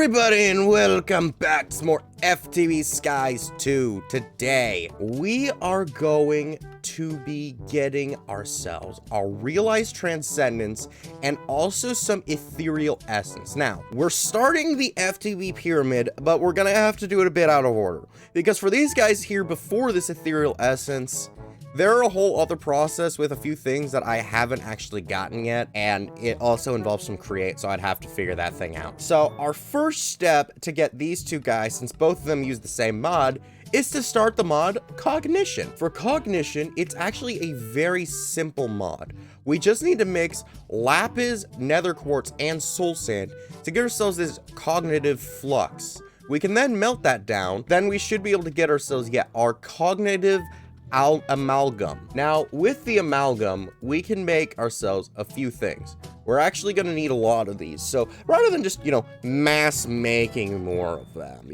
everybody, and welcome back to more FTB Skies 2. Today, we are going to be getting ourselves a realized transcendence and also some ethereal essence. Now, we're starting the FTB Pyramid, but we're gonna have to do it a bit out of order. Because for these guys here before this ethereal essence, there are a whole other process with a few things that I haven't actually gotten yet, and it also involves some create, so I'd have to figure that thing out. So our first step to get these two guys, since both of them use the same mod, is to start the mod Cognition. For Cognition, it's actually a very simple mod. We just need to mix lapis, nether quartz, and soul sand to get ourselves this cognitive flux. We can then melt that down, then we should be able to get ourselves, our cognitive amalgam. Now, with the amalgam, we can make ourselves a few things. We're actually going to need a lot of these. So rather than just, mass making more of them,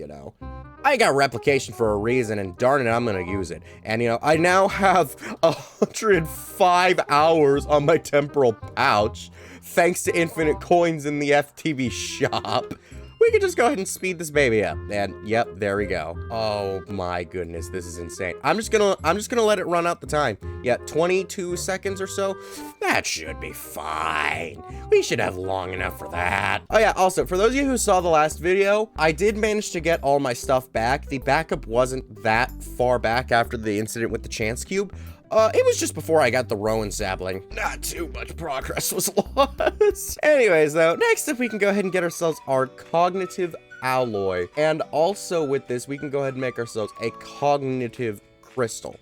I got replication for a reason, and darn it, I'm going to use it. And, I now have 105 hours on my temporal pouch, thanks to infinite coins in the FTB shop. We could just go ahead and speed this baby up, and yep, there we go. Oh my goodness, this is insane. I'm just gonna let it run out the time. Yeah, 22 seconds or so. That should be fine. We should have long enough for that. Oh yeah, also, for those of you who saw the last video, I did manage to get all my stuff back. The backup wasn't that far back after the incident with the chance cube. It was just before I got the Rowan sapling. Not too much progress was lost. Anyways, though, next up we can go ahead and get ourselves our cognitive alloy. And also with this, we can go ahead and make ourselves a cognitive crystal.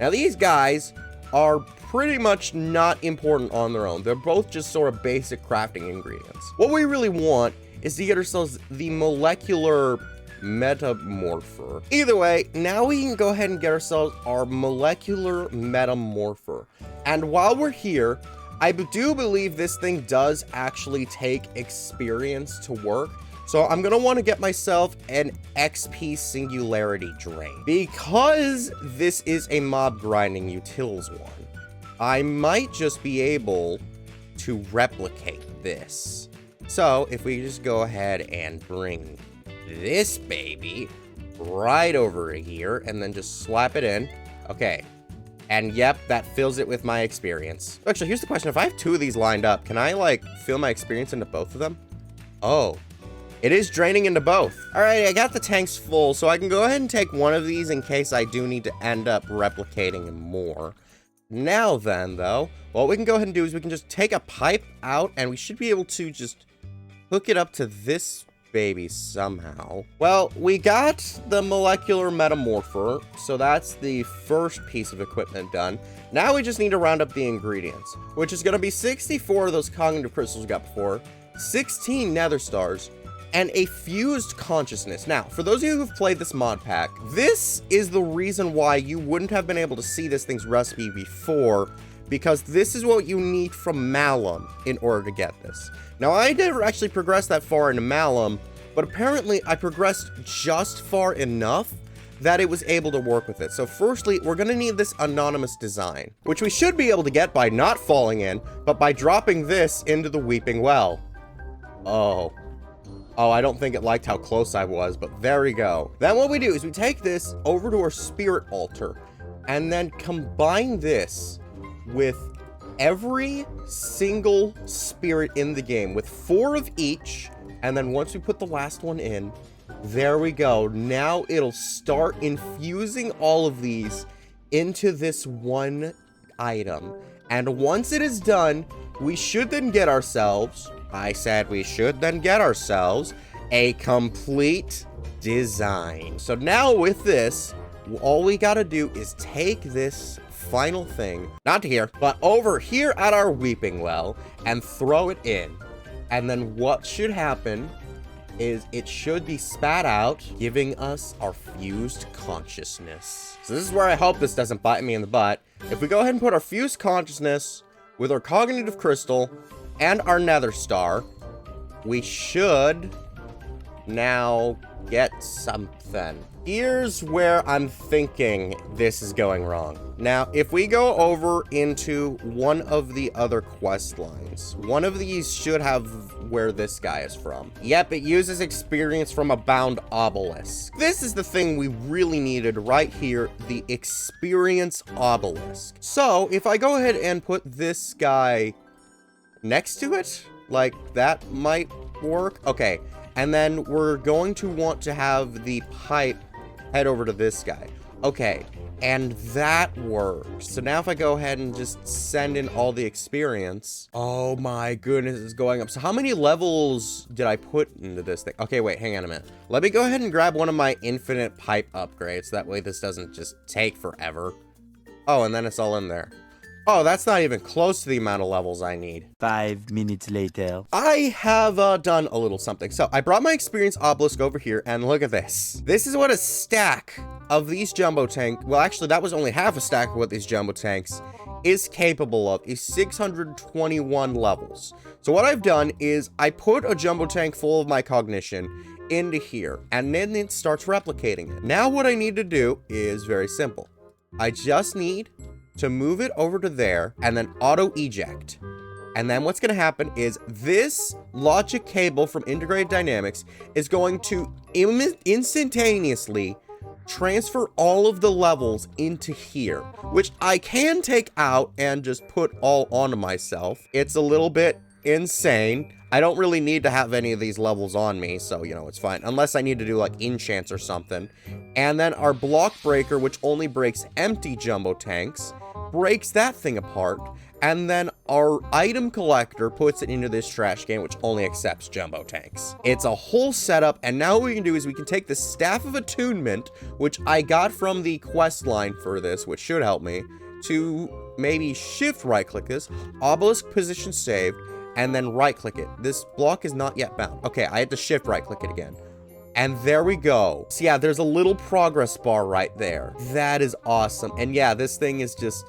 Now, these guys are pretty much not important on their own. They're both just sort of basic crafting ingredients. What we really want is to get ourselves the molecular metamorpher. Either way, now we can go ahead and get ourselves our molecular metamorpher. And while we're here, I do believe this thing does actually take experience to work. So I'm gonna want to get myself an XP singularity drain. Because this is a mob grinding utils one, I might just be able to replicate this. So if we just go ahead and bring this baby right over here and then just slap it in. Okay, and yep, that fills it with my experience. Actually, here's the question: if I have two of these lined up, can I fill my experience into both of them? Oh, it is draining into both. All right, I got the tanks full, so I can go ahead and take one of these in case I do need to end up replicating more. Now then, though, what we can go ahead and do is we can just take a pipe out, and we should be able to just hook it up to this baby somehow. Well, we got the molecular metamorpher, so that's the first piece of equipment done. Now we just need to round up the ingredients, which is going to be 64 of those cognitive crystals we got before, 16 nether stars, and a fused consciousness. Now, for those of you who've played this mod pack, this is the reason why you wouldn't have been able to see this thing's recipe before, because this is what you need from Malum in order to get this. Now, I never actually progressed that far into Malum, but apparently I progressed just far enough that it was able to work with it. So firstly, we're gonna need this anonymous design, which we should be able to get by not falling in, but by dropping this into the weeping well. Oh, I don't think it liked how close I was, but there we go. Then what we do is we take this over to our spirit altar and then combine this with every single spirit in the game with 4 of each, and then once we put the last one in, there we go. Now it'll start infusing all of these into this one item, and once it is done, we should then get ourselves, I said we should then get ourselves a complete design. So now with this, all we gotta do is take this final thing, not here, but over here at our weeping well, and throw it in. And then what should happen is it should be spat out, giving us our fused consciousness. So this is where I hope this doesn't bite me in the butt. If we go ahead and put our fused consciousness with our cognitive crystal and our nether star, we should Now, get something. Here's where I'm thinking this is going wrong. Now, if we go over into one of the other quest lines, one of these should have where this guy is from. Yep, it uses experience from a bound obelisk. This is the thing we really needed right here, the experience obelisk. So, if I go ahead and put this guy next to it, like that might work. Okay, and then we're going to want to have the pipe head over to this guy. Okay, and that works. So now if I go ahead and just send in all the experience. Oh my goodness, it's going up. So how many levels did I put into this thing? Okay, wait, hang on a minute. Let me go ahead and grab one of my infinite pipe upgrades. That way this doesn't just take forever. Oh, and then it's all in there. Oh, that's not even close to the amount of levels I need. 5 minutes later. I have done a little something. So I brought my experience obelisk over here, and look at this. This is what a stack of these jumbo tank, well, actually, that was only half a stack of what these jumbo tanks is capable of, is 621 levels. So what I've done is I put a jumbo tank full of my cognition into here, and then it starts replicating it. Now what I need to do is very simple. I just need to move it over to there and then auto eject. And then what's going to happen is this logic cable from Integrated Dynamics is going to instantaneously transfer all of the levels into here, which I can take out and just put all onto myself. It's a little bit insane. I don't really need to have any of these levels on me, so, you know, it's fine. Unless I need to do, like, enchants or something. And then our block breaker, which only breaks empty jumbo tanks, breaks that thing apart. And then our item collector puts it into this trash can, which only accepts jumbo tanks. It's a whole setup, and now what we can do is we can take the Staff of Attunement, which I got from the quest line for this, which should help me, to maybe shift right-click this, obelisk position saved, and then right-click it. This block is not yet bound. Okay, I had to shift right-click it again. And there we go. So yeah, there's a little progress bar right there. That is awesome. And yeah, this thing is just...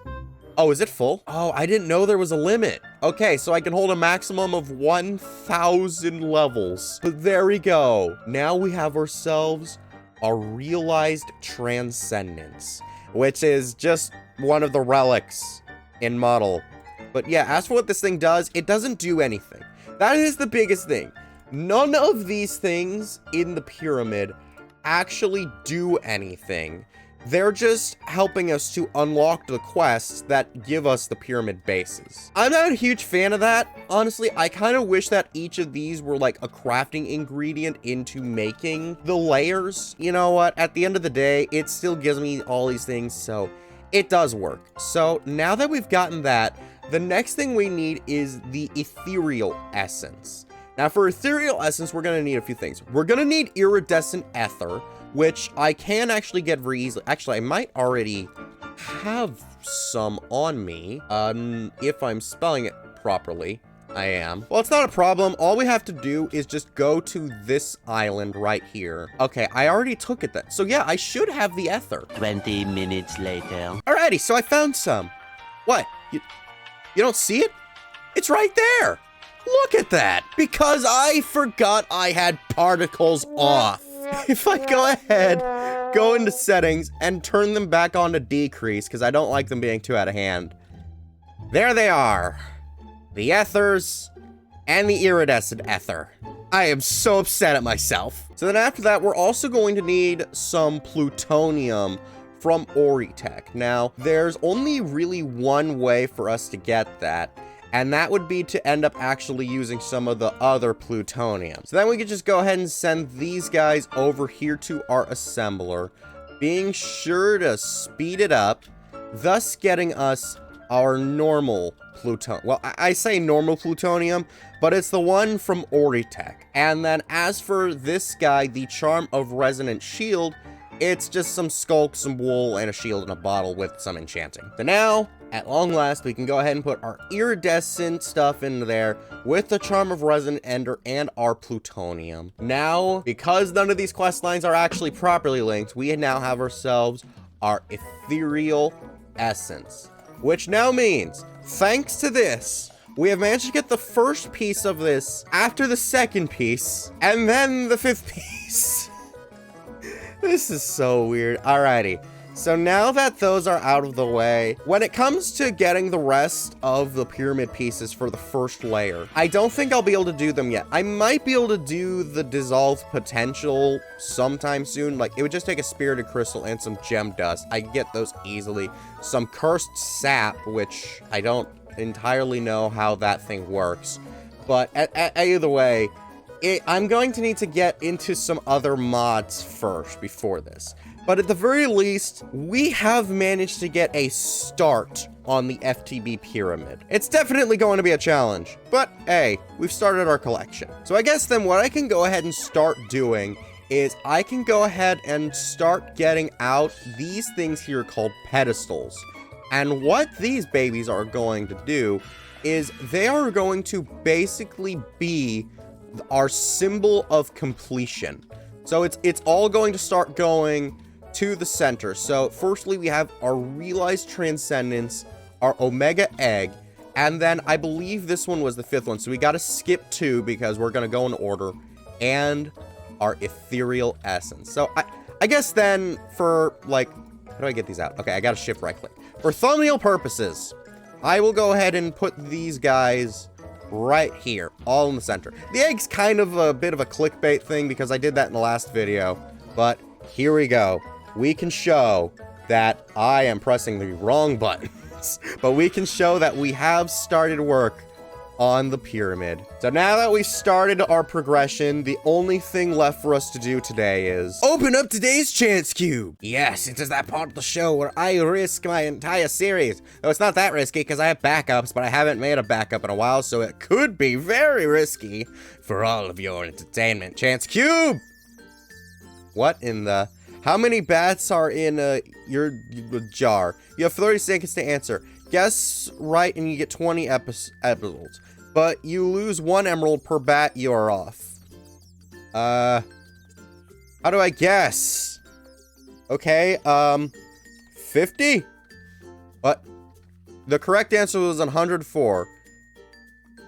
Oh, is it full? Oh, I didn't know there was a limit. Okay, so I can hold a maximum of 1,000 levels. But there we go. Now we have ourselves a realized transcendence, which is just one of the relics in model. But yeah, as for what this thing does, it doesn't do anything. That is the biggest thing. None of these things in the pyramid actually do anything. They're just helping us to unlock the quests that give us the pyramid bases. I'm not a huge fan of that. Honestly, I kind of wish that each of these were like a crafting ingredient into making the layers. You know what? At the end of the day, it still gives me all these things, so it does work. So now that we've gotten that, the next thing we need is the ethereal essence. Now for ethereal essence, we're gonna need a few things. We're gonna need iridescent ether, which I can actually get very easily. Actually, I might already have some on me, if I'm spelling it properly. I am. Well, it's not a problem. All we have to do is just go to this island right here. Okay, I already took it then. So yeah, I should have the ether. 20 minutes later. Alrighty, so I found some. What? You don't see it? It's right there. Look at that. Because I forgot I had particles off. If I go ahead, go into settings, and turn them back on to decrease, because I don't like them being too out of hand. There they are. The ethers and the iridescent ether. I am so upset at myself. So then after that, we're also going to need some plutonium from Oritech. Now, there's only really one way for us to get that, and that would be to end up actually using some of the other plutonium. So then we could just go ahead and send these guys over here to our assembler, being sure to speed it up, thus getting us our normal plutonium. Well, I say normal plutonium, but it's the one from Oritech. And then as for this guy, the Charm of Resonant Shield, it's just some skulk, some wool, and a shield in a bottle with some enchanting. So now, at long last, we can go ahead and put our iridescent stuff into there with the Charm of Resonant Ender and our plutonium. Now, because none of these quest lines are actually properly linked, we now have ourselves our ethereal essence. Which now means, thanks to this, We have managed to get the first piece of this after the second piece, and then the 5th piece. This is so weird. Alrighty. So now that those are out of the way, when it comes to getting the rest of the pyramid pieces for the first layer, I don't think I'll be able to do them yet. I might be able to do the dissolved potential sometime soon. Like, it would just take a spirited crystal and some gem dust. I can get those easily. Some cursed sap, which I don't entirely know how that thing works. But either way, I'm going to need to get into some other mods first before this. But at the very least, we have managed to get a start on the FTB Pyramid. It's definitely going to be a challenge, but hey, we've started our collection. So I guess then what I can go ahead and start doing is I can go ahead and start getting out these things here called pedestals. And what these babies are going to do is they are going to basically be our symbol of completion. So it's all going to start going to the center. So firstly, we have our realized transcendence, our omega egg, and then I believe this one was the 5th one. So we got to skip 2 because we're going to go in order, and our ethereal essence. So I guess then for like, how do I get these out? Okay, I got to shift right click. For thumbnail purposes, I will go ahead and put these guys right here, all in the center. The egg's kind of a bit of a clickbait thing because I did that in the last video, but here we go. We can show that I am pressing the wrong buttons, but we can show that we have started work on the pyramid. So now that we've started our progression, the only thing left for us to do today is open up today's chance cube. Yes, it is that part of the show where I risk my entire series. Though it's not that risky because I have backups, but I haven't made a backup in a while, so it could be very risky for all of your entertainment. Chance cube! What in the... How many bats are in your jar? You have 30 seconds to answer. Guess right and you get 20 emeralds. But you lose 1 emerald per bat, you are off. How do I guess? Okay, 50? What? The correct answer was 104.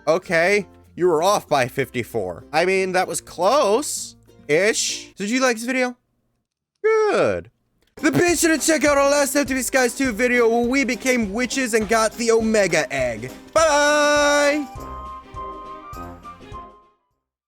Okay, you were off by 54. I mean, that was close-ish. Did you like this video? Good. Be sure to check out our last FTB Skies 2 video where we became witches and got the Omega Egg. Bye!